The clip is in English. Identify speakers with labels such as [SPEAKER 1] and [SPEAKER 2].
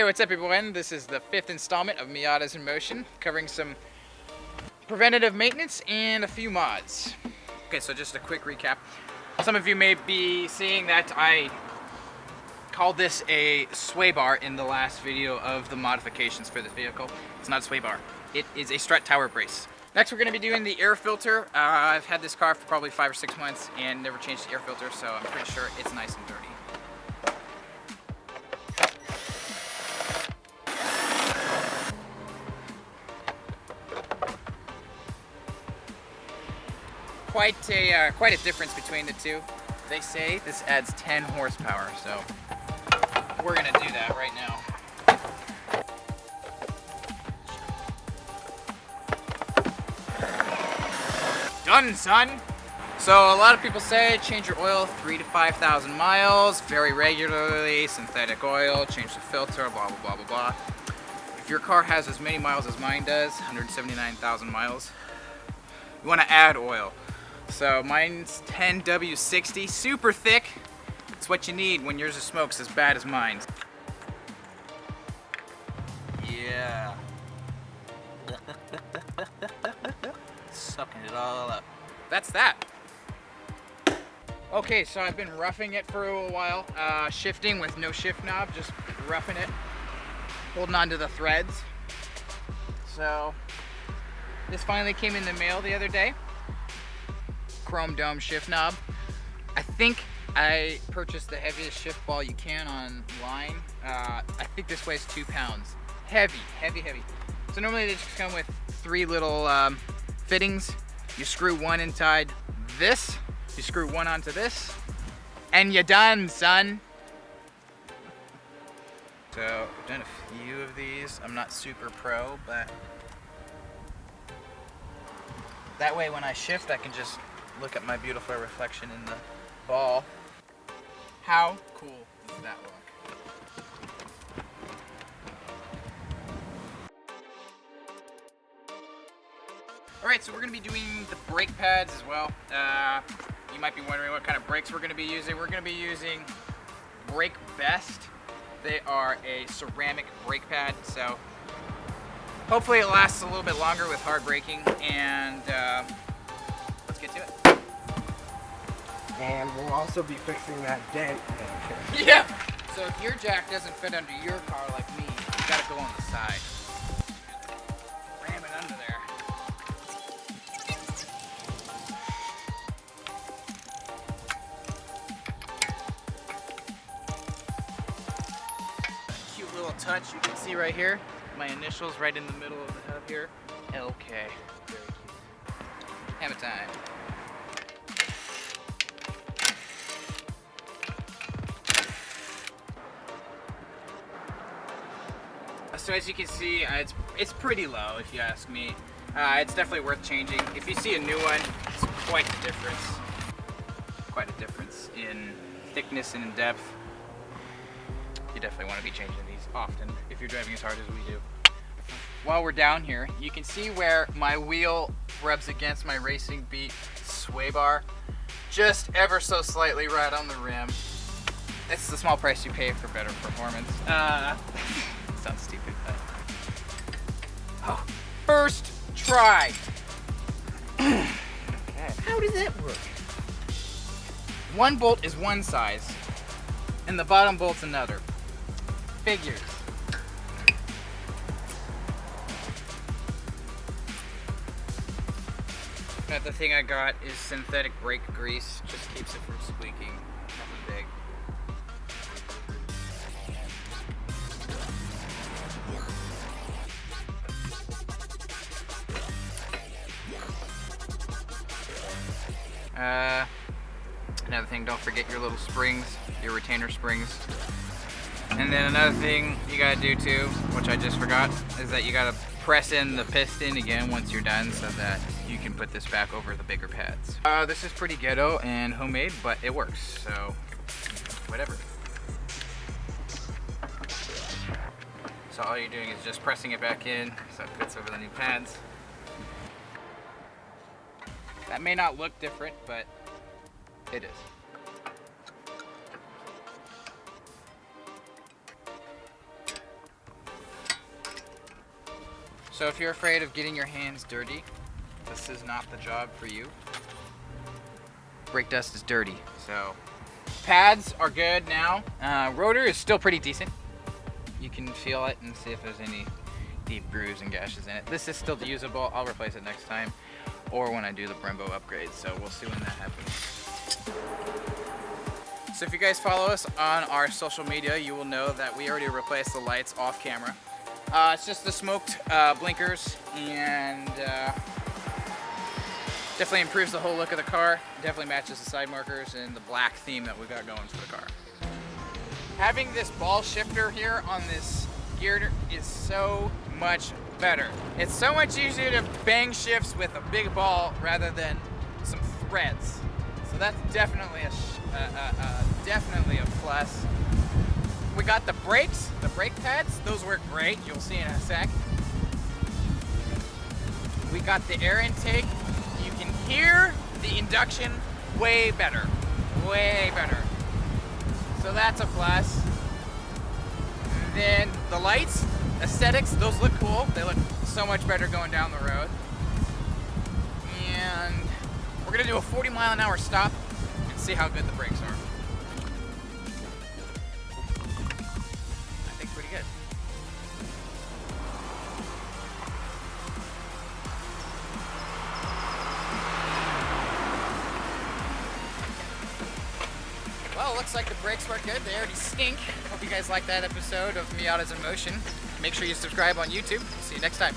[SPEAKER 1] Hey, what's up everyone? This is the 5th installment of Miatas in Motion, covering some preventative maintenance and a few mods. Okay, so just a quick recap. Some of you may be seeing that I called this a sway bar in the last video of the modifications for this vehicle. It's not a sway bar. It is a strut tower brace. Next we're going to be doing the air filter. I've had this car for probably 5 or 6 months and never changed the air filter, so I'm pretty sure it's nice and dirty. Quite a difference between the two. They say this adds 10 horsepower, so we're gonna do that right now. Done, son! So a lot of people say change your oil 3,000 to 5,000 miles very regularly, synthetic oil, change the filter, blah, blah, blah, blah, blah. If your car has as many miles as mine does, 179,000 miles, you wanna add oil. So mine's 10W60, super thick. It's what you need when yours smokes as bad as mine. Yeah. Sucking it all up. That's that. Okay, so I've been roughing it for a while. Shifting with no shift knob, just roughing it. Holding on to the threads. So, this finally came in the mail the other day. Chrome dome shift knob. I think I purchased the heaviest shift ball you can online. I think this weighs 2 pounds. Heavy, heavy, heavy. So normally they just come with 3 little fittings. You screw one inside this, you screw one onto this, and you're done, son. So I've done a few of these. I'm not super pro, but that way when I shift I can just look at my beautiful reflection in the ball. How cool does that look? Alright, so we're going to be doing the brake pads as well. You might be wondering what kind of brakes we're going to be using. We're going to be using Brake Best. They are a ceramic brake pad, so hopefully it lasts a little bit longer with hard braking, and let's get to it.
[SPEAKER 2] And we'll also be fixing that dent.
[SPEAKER 1] Yeah! So if your jack doesn't fit under your car like me, you gotta go on the side. Ram it under there. Cute little touch you can see right here. My initials right in the middle of the hub here. LK. Very cute. Hammer time. So as you can see, it's pretty low if you ask me. It's definitely worth changing. If you see a new one, it's quite a difference. Quite a difference in thickness and in depth. You definitely want to be changing these often if you're driving as hard as we do. While we're down here, you can see where my wheel rubs against my Racing Beat sway bar. Just ever so slightly right on the rim. It's the small price you pay for better performance. Sounds stupid, but oh, first try. Okay. How does that work? One bolt is one size, and the bottom bolt's another. Figures. Another thing I got is synthetic brake grease. Just keeps it from squeaking. Nothing big. Another thing, don't forget your little springs, your retainer springs. And then another thing you gotta do too, which I just forgot, is that you gotta press in the piston again once you're done so that you can put this back over the bigger pads. This is pretty ghetto and homemade, but it works, so whatever. So all you're doing is just pressing it back in so it fits over the new pads. That may not look different, but it is. So if you're afraid of getting your hands dirty, this is not the job for you. Brake dust is dirty, so pads are good now. Rotor is still pretty decent. You can feel it and see if there's any deep grooves and gashes in it. This is still usable. I'll replace it next time, or when I do the Brembo upgrade, so we'll see when that happens. So if you guys follow us on our social media, you will know that we already replaced the lights off camera. It's just the smoked blinkers, and definitely improves the whole look of the car. Definitely matches the side markers and the black theme that we got going for the car. Having this ball shifter here on this gear is so much better. It's so much easier to bang shifts with a big ball rather than some threads. So that's definitely definitely a plus. We got the brakes, the brake pads. Those work great. You'll see in a sec. We got the air intake. You can hear the induction way better. Way better. So that's a plus. And then the lights, aesthetics, those look cool. They look so much better going down the road. And we're gonna do a 40-mile-an-hour stop and see how good the brakes are. I think pretty good. Well, it looks like the brakes work good. They already stink. Hope you guys liked that episode of Miatas in Motion. Make sure you subscribe on YouTube. See you next time.